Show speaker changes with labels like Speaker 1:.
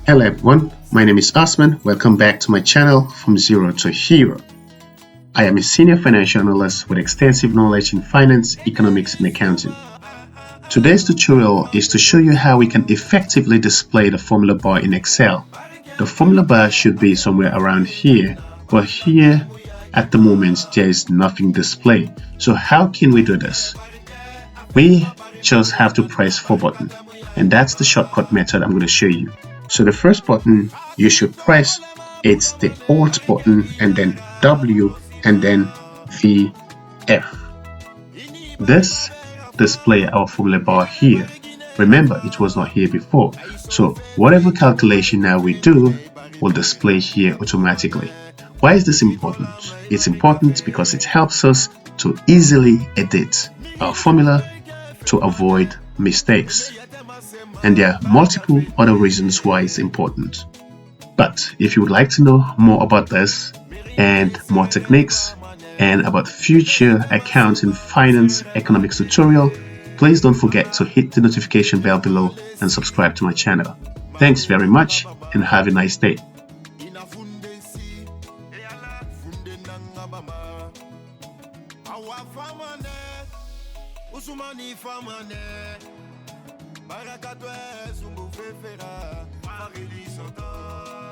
Speaker 1: Hello everyone, my name is Osman. Welcome back to my channel From Zero to Hero. I am a senior financial analyst with extensive knowledge in finance, economics, and accounting. Today's tutorial is to show you how we can effectively display the formula bar in Excel. The formula bar should be somewhere around here, but here at the moment there is nothing displayed. So how can we do this? We just have to press 4 buttons, and that's the shortcut method I'm going to show you. So the first button you should press, it's the Alt button and then W and then the F. This display our formula bar here. Remember, it was not here before. So whatever calculation now we do will display here automatically. Why is this important? It's important because it helps us to easily edit our formula to avoid mistakes. And there are multiple other reasons why it's important. But if you would like to know more about this and more techniques and about future accounting, finance, economics tutorial, please don't forget to hit the notification bell below and subscribe to my channel. Thanks very much and have a nice day.
Speaker 2: Usumani famane Barakatwe sumbu fefera Faridi sota